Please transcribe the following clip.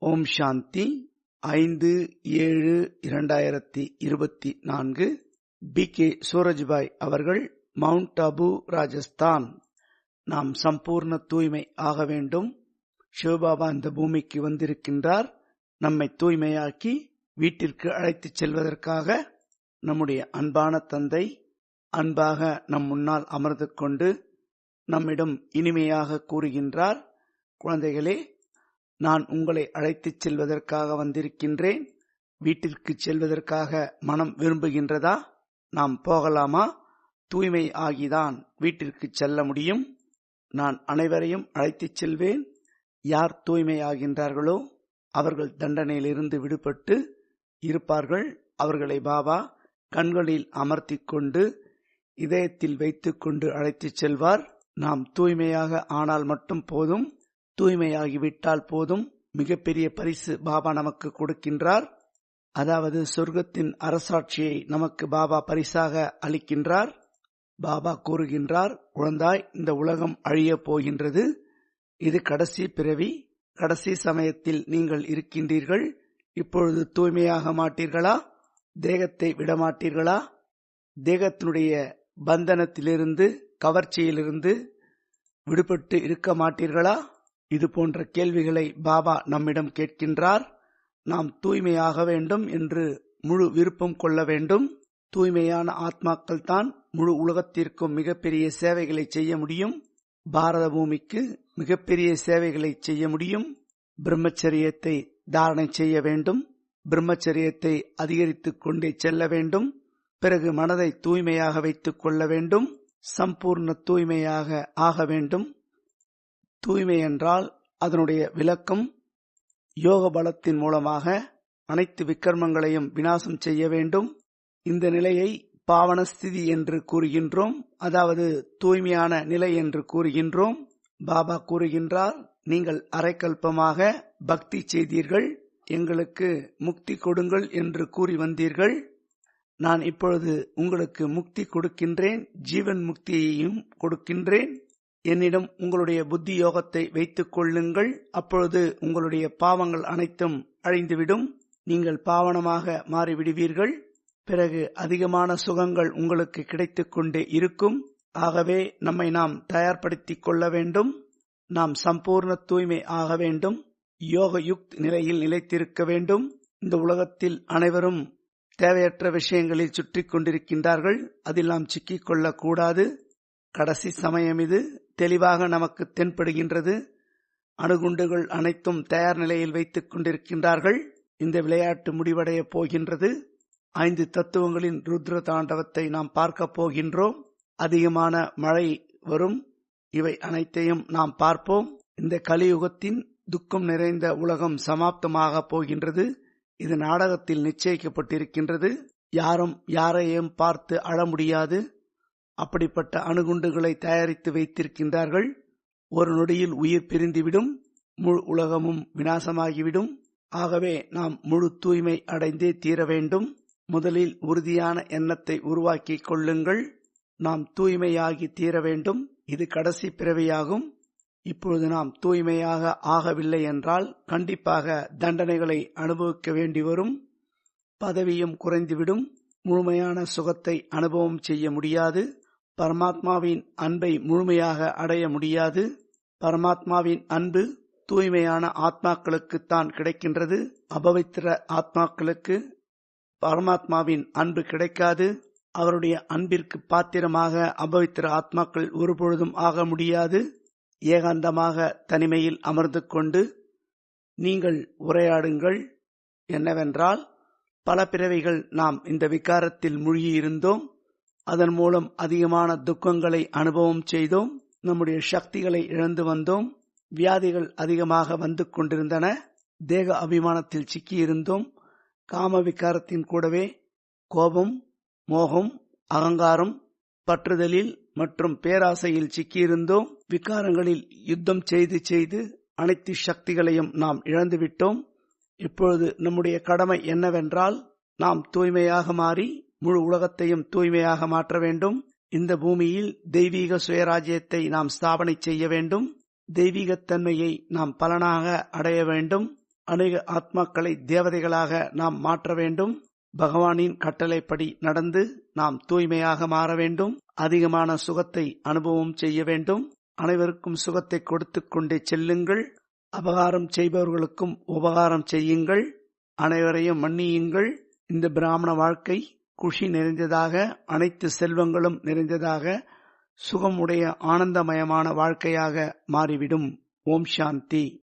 ஓம் சாந்தி 5/7/2024. B K. Surajbhai அவர்கள், mount Abu, Rajasthan. நாம் சம்பூர்ண தூய்மை ஆக வேண்டும். சிவபாபா இந்த பூமிக்கு வந்திருக்கின்றார். நம்மை தூய்மையாக்கி வீட்டிற்கு அழைத்துச் செல்வதற்காக. நம்முடைய அன்பான தந்தை அன்பாக நம் முன்னால் அமர்ந்து கொண்டு நம்மிடம் இனிமையாக கூறுகின்றார், குழந்தைகளே, நான் உங்களை அழைத்துச் செல்வதற்காக வந்திருக்கின்றேன். வீட்டிற்கு செல்வதற்காக மனம் விரும்புகின்றதா? நாம் போகலாமா? தூய்மை ஆகிதான் வீட்டிற்கு செல்ல முடியும். நான் அனைவரையும் அழைத்துச் செல்வேன். யார் தூய்மை ஆகின்றார்களோ அவர்கள் தண்டனையிலிருந்து விடுபட்டு இருப்பார்கள். அவர்களை பாபா கண்களில் அமர்த்தி கொண்டு இதயத்தில் வைத்துக் கொண்டு அழைத்துச் செல்வார். நாம் தூய்மையாக ஆனால் மட்டும் போதும். தூய்மையாகிவிட்டால் போதும். மிகப்பெரிய பரிசு பாபா நமக்கு கொடுக்கின்றார். அதாவது சொர்க்கத்தின் அரசாட்சியை நமக்கு பாபா பரிசாக அளிக்கின்றார். பாபா கூறுகின்றார், குழந்தாய், இந்த உலகம் அழியப் போகின்றது. இது கடைசி பிறவி. கடைசி சமயத்தில் நீங்கள் இருக்கின்றீர்கள். இப்பொழுது தூய்மையாக மாட்டீர்களா? தேகத்தை விடமாட்டீர்களா? தேகத்தினுடைய பந்தனத்திலிருந்து, கவர்ச்சியிலிருந்து விடுபட்டு இருக்க மாட்டீர்களா? இது போன்ற கேள்விகளை பாபா நம்மிடம் கேட்கின்றார். நாம் தூய்மையாக வேண்டும் என்று முழு விருப்பம் கொள்ள வேண்டும். தூய்மையான ஆத்மாக்கள் தான் முழு உலகத்திற்கும் மிகப்பெரிய சேவைகளை செய்ய முடியும். பாரத பூமிக்கு மிகப்பெரிய சேவைகளை செய்ய முடியும். பிரம்மச்சரியத்தை தாரணை செய்ய வேண்டும். பிரம்மச்சரியத்தை அதிகரித்துக் கொண்டே செல்ல வேண்டும். பிறகு மனதை தூய்மையாக வைத்துக் கொள்ள வேண்டும். சம்பூர்ண தூய்மையாக ஆக வேண்டும். தூய்மை என்றால் அதனுடைய விளக்கம் யோக பலத்தின் மூலமாக அனைத்து விக்ரமங்களையும் விநாசம் செய்ய வேண்டும். இந்த நிலையை பாவனஸ்திதி என்று கூறுகின்றோம். அதாவது தூய்மையான நிலை என்று கூறுகின்றோம். பாபா கூறுகின்றார், நீங்கள் அரைக்கல்பமாக பக்தி செய்தீர்கள், எங்களுக்கு முக்தி கொடுங்கள் என்று கூறி வந்தீர்கள். நான் இப்பொழுது உங்களுக்கு முக்தி கொடுக்கின்றேன். ஜீவன் முக்தியையும் கொடுக்கின்றேன். என்னிடம் உங்களுடைய புத்தி யோகத்தை வைத்துக் கொள்ளுங்கள். அப்பொழுது உங்களுடைய பாவங்கள் அனைத்தும் அழிந்துவிடும். நீங்கள் பாவனமாக மாறிவிடுவீர்கள். பிறகு அதிகமான சுகங்கள் உங்களுக்கு கிடைத்துக் கொண்டே இருக்கும். ஆகவே நம்மை நாம் தயார்படுத்திக் கொள்ள வேண்டும். நாம் சம்பூர்ண தூய்மை ஆக வேண்டும். யோக யுக்த் நிலையில் நிலைத்திருக்க வேண்டும். இந்த உலகத்தில் அனைவரும் தேவையற்ற விஷயங்களில் சுற்றி கொண்டிருக்கின்றார்கள். அதில் நாம் சிக்கிக் கொள்ளக்கூடாது. கடைசி சமயம் இது. தெளிவாக நமக்கு தென்படுகின்றது. அணுகுண்டுகள் அனைத்தும் தயார் நிலையில் வைத்துக் கொண்டிருக்கின்றார்கள். இந்த விளையாட்டு முடிவடைய போகின்றது. 5 தத்துவங்களின் ருத்ர தாண்டவத்தை நாம் பார்க்க போகின்றோம். அதிகமான மழை வரும். இவை அனைத்தையும் நாம் பார்ப்போம். இந்த கலியுகத்தின் துக்கம் நிறைந்த உலகம் சமாப்தமாக போகின்றது. இது நாடகத்தில் நிச்சயிக்கப்பட்டிருக்கின்றது. யாரும் யாரையும் பார்த்து அழ முடியாது. அப்படிப்பட்ட அணுகுண்டுகளை தயாரித்து வைத்திருக்கின்றார்கள். ஒரு நொடியில் உயிர் பிரிந்துவிடும். முழு உலகமும் விநாசமாகிவிடும். ஆகவே நாம் முழு தூய்மை அடைந்தே தீர வேண்டும். முதலில் உறுதியான எண்ணத்தை உருவாக்கிக் கொள்ளுங்கள். நாம் தூய்மையாகி தீர வேண்டும். இது கடைசி பிறவியாகும். இப்பொழுது நாம் தூய்மையாக ஆகவில்லை என்றால் கண்டிப்பாக தண்டனைகளை அனுபவிக்க வேண்டி வரும். பதவியும் குறைந்துவிடும். முழுமையான சுகத்தை அனுபவம் செய்ய முடியாது. பரமாத்மாவின் அன்பை முழுமையாக அடைய முடியாது. பரமாத்மாவின் அன்பு தூய்மையான ஆத்மாக்களுக்குத்தான் கிடைக்கின்றது. அபவித்திர ஆத்மாக்களுக்கு பரமாத்மாவின் அன்பு கிடைக்காது. அவருடைய அன்பிற்கு பாத்திரமாக அபவித்திர ஆத்மாக்கள் ஒருபொழுதும் ஆக முடியாது. ஏகாந்தமாக தனிமையில் அமர்ந்து கொண்டு நீங்கள் உரையாடுங்கள். என்னவென்றால், பல பிறவிகள் நாம் இந்த விகாரத்தில் மூழ்கியிருந்தோம். அதன் மூலம் அதிகமான துக்கங்களை அனுபவம் செய்தோம். நம்முடைய சக்திகளை இழந்து வந்தோம். வியாதிகள் அதிகமாக வந்து கொண்டிருந்தன. தேக அபிமானத்தில் சிக்கியிருந்தோம். காம விகாரத்தின் கூடவே கோபம், மோகம், அகங்காரம், பற்றுதலில் மற்றும் பேராசையில் சிக்கியிருந்தோம். விகாரங்களில் யுத்தம் செய்து செய்து அனைத்து சக்திகளையும் நாம் இழந்துவிட்டோம். இப்பொழுது நம்முடைய கடமை என்னவென்றால், நாம் தூய்மையாக மாறி முழு உலகத்தையும் தூய்மையாக மாற்ற வேண்டும். இந்த பூமியில் தெய்வீக சுயராஜ்யத்தை நாம் ஸ்தாபனை செய்ய வேண்டும். தெய்வீகத்தன்மையை நாம் பலனாக அடைய வேண்டும். அநேக ஆத்மாக்களை தேவதைகளாக நாம் மாற்ற வேண்டும். பகவானின் கட்டளைப்படி நடந்து நாம் தூய்மையாக மாற வேண்டும். அதிகமான சுகத்தை அனுபவம் செய்ய வேண்டும். அனைவருக்கும் சுகத்தை கொடுத்துக் கொண்டே செல்லுங்கள். அபகாரம் செய்பவர்களுக்கும் உபகாரம் செய்யுங்கள். அனைவரையும் மன்னியுங்கள். இந்த பிராமண வாழ்க்கை குஷி நிறைந்ததாக, அனைத்து செல்வங்களும் நிறைந்ததாக, சுகமுடைய ஆனந்தமயமான வாழ்க்கையாக மாறிவிடும். ஓம் சாந்தி.